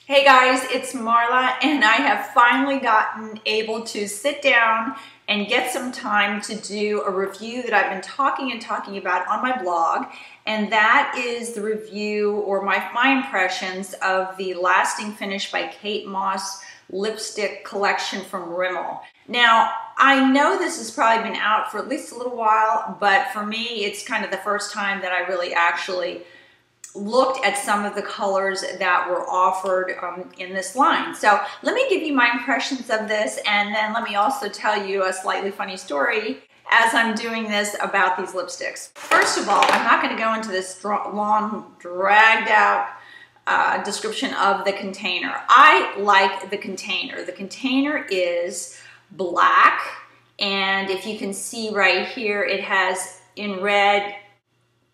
Hey guys, it's Marla, and I have finally gotten able to sit down and get some time to do a review that I've been talking about on my blog, and that is the review or my impressions of the Lasting Finish by Kate Moss lipstick collection from Rimmel. Now, I know this has probably been out for at least a little while, but for me, it's kind of the first time that I really actually looked at some of the colors that were offered in this line. So let me give you my impressions of this, and then let me also tell you a slightly funny story as I'm doing this about these lipsticks. First of all, I'm not going to go into this long, dragged out description of the container. I like the container. The container is black, and if you can see right here, it has in red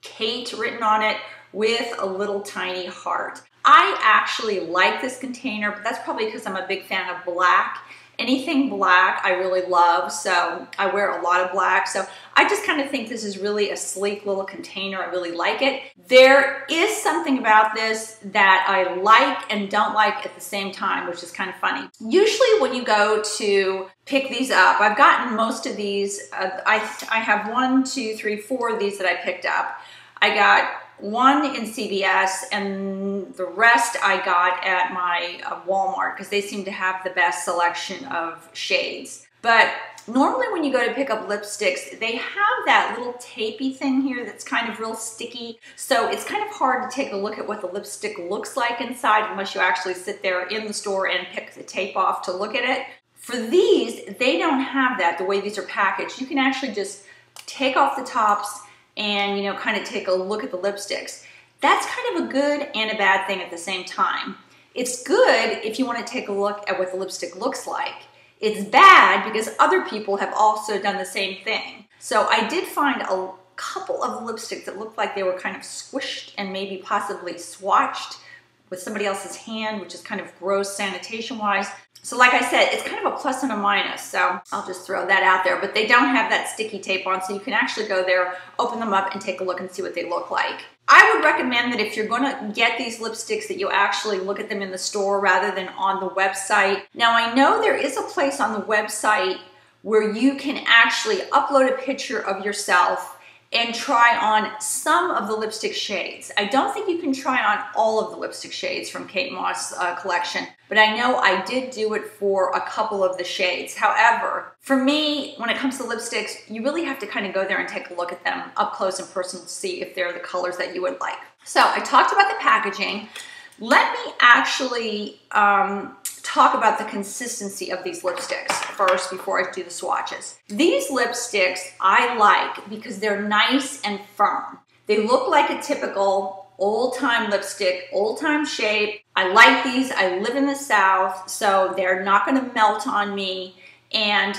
Kate written on it with a little tiny heart. I actually like this container, but that's probably because I'm a big fan of black. Anything black I really love, so I wear a lot of black. So I just kind of think this is really a sleek little container. I really like it. There is something about this that I like and don't like at the same time, which is kind of funny. Usually when you go to pick these up, I've gotten most of these. I have 1, 2, 3, 4 of these that I picked up. I got one in CVS, and the rest I got at my Walmart because they seem to have the best selection of shades. But normally when you go to pick up lipsticks, they have that little tapey thing here that's kind of real sticky. So it's kind of hard to take a look at what the lipstick looks like inside unless you actually sit there in the store and pick the tape off to look at it. For these, they don't have that the way these are packaged. You can actually just take off the tops and, you know, kind of take a look at the lipsticks. That's kind of a good and a bad thing at the same time. It's good if you want to take a look at what the lipstick looks like. It's bad because other people have also done the same thing. So I did find a couple of lipsticks that looked like they were kind of squished and maybe possibly swatched with somebody else's hand, which is kind of gross sanitation-wise. So like I said, it's kind of a plus and a minus, so I'll just throw that out there. But they don't have that sticky tape on, so you can actually go there, open them up, and take a look and see what they look like. I would recommend that if you're going to get these lipsticks that you actually look at them in the store rather than on the website. Now, I know there is a place on the website where you can actually upload a picture of yourself and try on some of the lipstick shades. I don't think you can try on all of the lipstick shades from Kate Moss collection, but I know I did do it for a couple of the shades. However, for me, when it comes to lipsticks, you really have to kind of go there and take a look at them up close and personal to see if they're the colors that you would like. So I talked about the packaging. Let me actually talk about the consistency of these lipsticks first before I do the swatches. These lipsticks I like because they're nice and firm. They look like a typical old-time lipstick, old-time shape. I like these. I live in the South, so they're not going to melt on me. And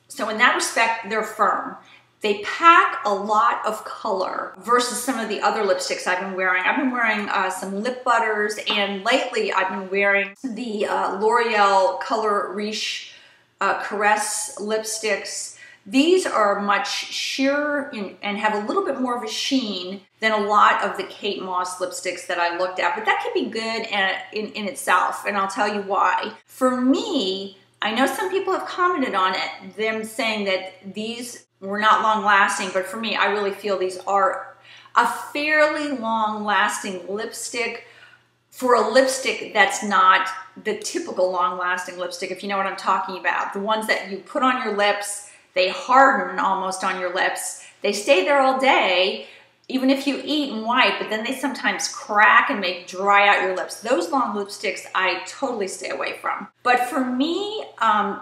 so in that respect, they're firm. They pack a lot of color versus some of the other lipsticks I've been wearing. I've been wearing some lip butters, and lately I've been wearing the L'Oreal Color Riche Caress lipsticks. These are much sheerer and have a little bit more of a sheen than a lot of the Kate Moss lipsticks that I looked at, but that can be good in itself, and I'll tell you why. For me, I know some people have commented on it, them saying that these were not long lasting, but for me, I really feel these are a fairly long lasting lipstick for a lipstick that's not the typical long lasting lipstick, if you know what I'm talking about. The ones that you put on your lips, they harden almost on your lips. They stay there all day, even if you eat and wipe, but then they sometimes crack and make dry out your lips. Those long lipsticks I totally stay away from. But for me,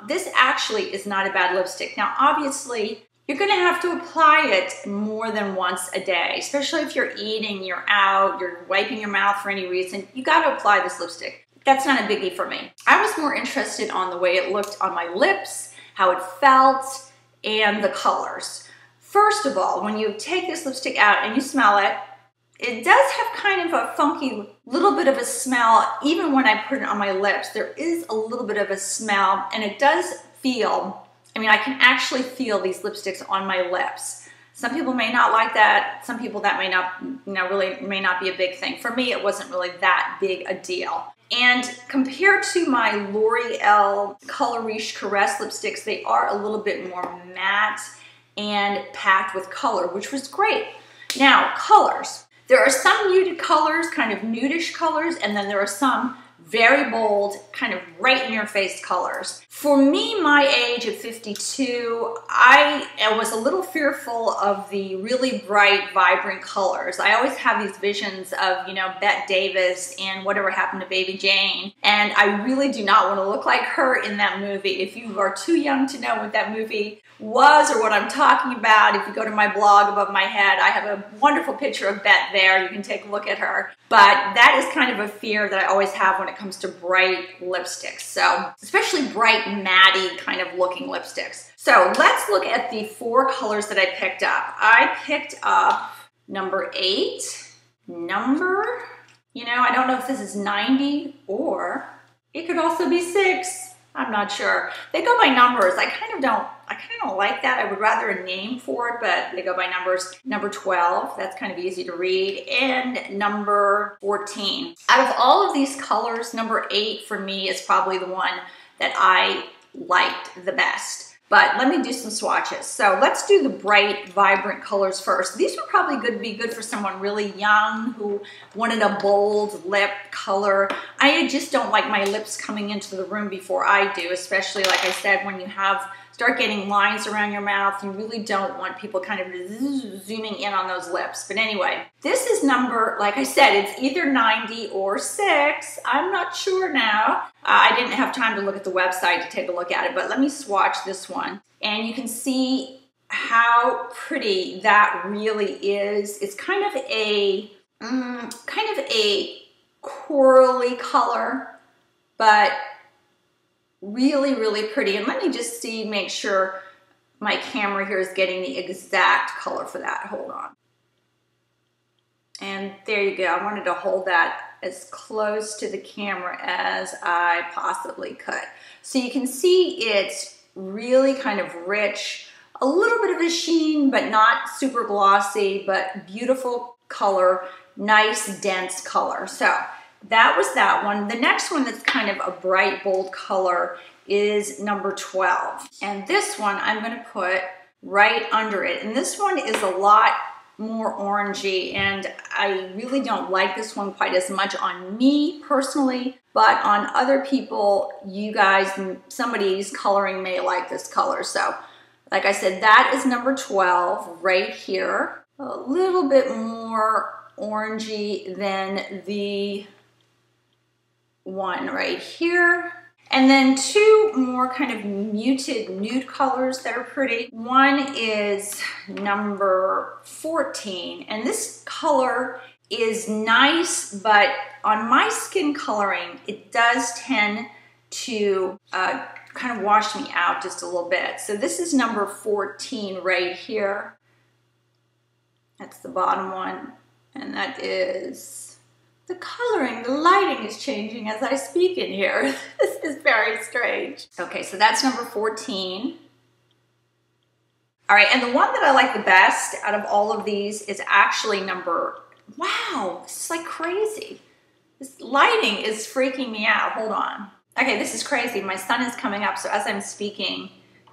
this actually is not a bad lipstick. Now, obviously, you're gonna have to apply it more than once a day, especially if you're eating, you're out, you're wiping your mouth for any reason. You gotta apply this lipstick. That's not a biggie for me. I was more interested on the way it looked on my lips, how it felt, and the colors. First of all, when you take this lipstick out and you smell it, it does have kind of a funky little bit of a smell. Even when I put it on my lips, there is a little bit of a smell, and it does feel, I mean, I can actually feel these lipsticks on my lips. Some people may not like that. Some people that may not, really may not be a big thing. For me, it wasn't really that big a deal. And compared to my L'Oreal Color Riche Caress lipsticks, they are a little bit more matte and packed with color, which was great. Now, colors. There are some muted colors, kind of nudish colors, and then there are some very bold, kind of right in your face colors. For me, my age of 52, I was a little fearful of the really bright, vibrant colors. I always have these visions of, you know, Bette Davis and Whatever Happened to Baby Jane, and I really do not want to look like her in that movie. If you are too young to know what that movie was or what I'm talking about, if you go to my blog above my head, I have a wonderful picture of Bette there. You can take a look at her. But that is kind of a fear that I always have when it comes to bright lipsticks. So, especially bright, matte kind of looking lipsticks. So let's look at the 4 colors that I picked up. I picked up number 8, you know, I don't know if this is 90 or it could also be 6. I'm not sure. They go by numbers. I kind of don't like that. I would rather a name for it, but they go by numbers. Number 12, that's kind of easy to read, and number 14. Out of all of these colors, number 8 for me is probably the one that I liked the best. But let me do some swatches. So let's do the bright, vibrant colors first. These would probably be good for someone really young who wanted a bold lip color. I just don't like my lips coming into the room before I do, especially, like I said, when you start getting lines around your mouth. You really don't want people kind of zooming in on those lips. But anyway, this is number, like I said, it's either 90 or 6. I'm not sure now. I didn't have time to look at the website to take a look at it, but let me swatch this one. And you can see how pretty that really is. It's kind of a corally color, but really, really pretty. And let me just make sure my camera here is getting the exact color for that. Hold on. And there you go. I wanted to hold that as close to the camera as I possibly could. So you can see it's really kind of rich, a little bit of a sheen, but not super glossy, but beautiful color, nice, dense color. So that was that one. The next one that's kind of a bright, bold color is number 12. And this one I'm going to put right under it. And this one is a lot more orangey, and I really don't like this one quite as much on me personally, but on other people, you guys, somebody's coloring may like this color. So like I said, that is number 12 right here. A little bit more orangey than the one right here. And then 2 more kind of muted nude colors that are pretty. One is number 14, and this color is nice, but on my skin coloring, it does tend to kind of wash me out just a little bit. So this is number 14 right here. That's the bottom one, and that is the coloring, the lighting is changing as I speak in here. This is very strange. Okay, so that's number 14. All right, and the one that I like the best out of all of these is actually wow, this is like crazy. This lighting is freaking me out. Hold on. Okay, this is crazy. My sun is coming up, so as I'm speaking,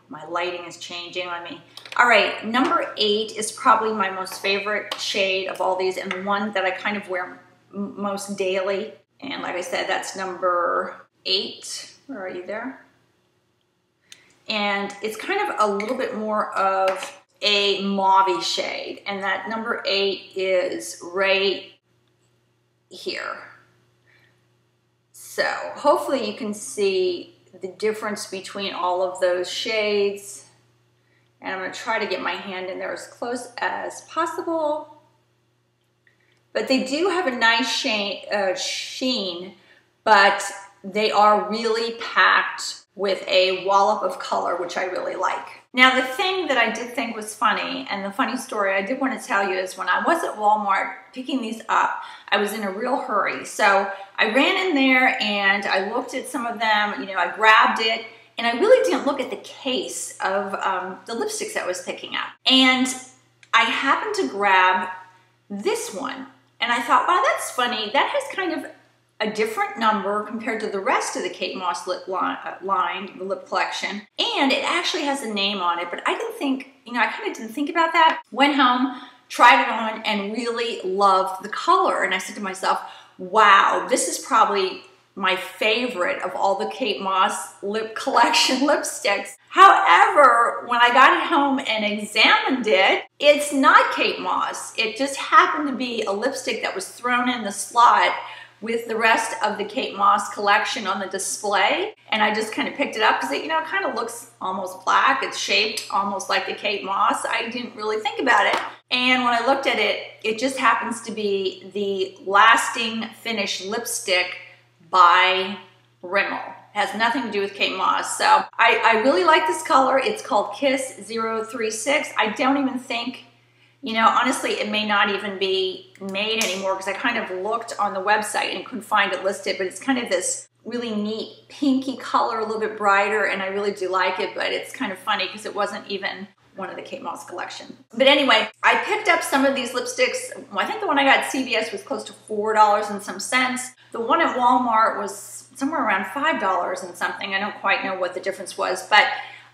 my lighting is changing on me. All right, number 8 is probably my most favorite shade of all these, and the one that I kind of wear most daily. And like I said, that's number 8. Where are you there? And it's kind of a little bit more of a mauve shade, and that number 8 is right here. So hopefully you can see the difference between all of those shades, and I'm going to try to get my hand in there as close as possible. But they do have a nice sheen, but they are really packed with a wallop of color, which I really like. Now, the thing that I did think was funny, and the funny story I did want to tell you, is when I was at Walmart picking these up, I was in a real hurry. So I ran in there and I looked at some of them, you know, I grabbed it, and I really didn't look at the case of the lipsticks I was picking up. And I happened to grab this one. And I thought, wow, that's funny. That has kind of a different number compared to the rest of the Kate Moss lip line, the lip collection. And it actually has a name on it, but I didn't think, I kind of didn't think about that. Went home, tried it on, and really loved the color. And I said to myself, wow, this is probably my favorite of all the Kate Moss lip collection lipsticks. However, when I got it home and examined it, it's not Kate Moss. It just happened to be a lipstick that was thrown in the slot with the rest of the Kate Moss collection on the display. And I just kind of picked it up because it, kind of looks almost black. It's shaped almost like the Kate Moss. I didn't really think about it. And when I looked at it, it just happens to be the Lasting Finish lipstick by Rimmel. It has nothing to do with Kate Moss. So I really like this color. It's called Kiss 036. I don't even think, honestly, it may not even be made anymore because I kind of looked on the website and couldn't find it listed, but it's kind of this really neat pinky color, a little bit brighter, and I really do like it, but it's kind of funny because it wasn't even one of the Kate Moss collection. But anyway, I picked up some of these lipsticks. I think the one I got at CVS was close to $4 and some cents. The one at Walmart was somewhere around $5 and something. I don't quite know what the difference was, but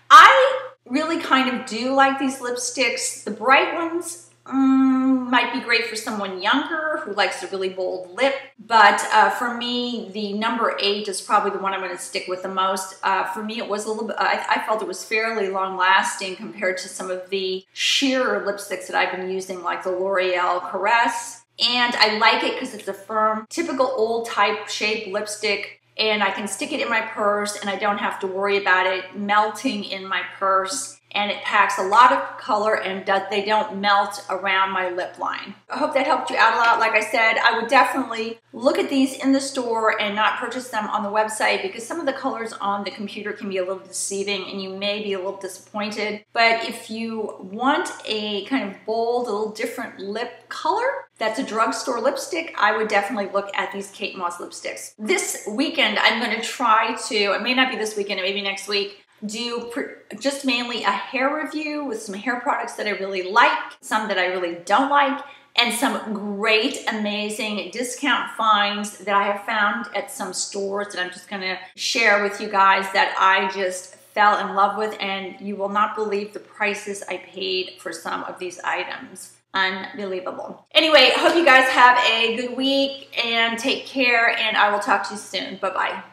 I really kind of do like these lipsticks. The bright ones might be great for someone younger who likes a really bold lip, but for me, the number 8 is probably the one I'm going to stick with the most. For me, it was a little bit, I felt it was fairly long-lasting compared to some of the sheer lipsticks that I've been using, like the L'Oreal Caress. And I like it because it's a firm, typical old type shape lipstick, and I can stick it in my purse and I don't have to worry about it melting in my purse. And it packs a lot of color and they don't melt around my lip line. I hope that helped you out a lot. Like I said, I would definitely look at these in the store and not purchase them on the website because some of the colors on the computer can be a little deceiving and you may be a little disappointed. But if you want a kind of bold, a little different lip color, that's a drugstore lipstick, I would definitely look at these Kate Moss lipsticks. This weekend, I'm going to try to, it may not be this weekend, maybe next week, do just mainly a hair review with some hair products that I really like, some that I really don't like, and some great, amazing discount finds that I have found at some stores that I'm just going to share with you guys that I just fell in love with, and you will not believe the prices I paid for some of these items. Unbelievable. Anyway, hope you guys have a good week and take care, and I will talk to you soon. Bye-bye.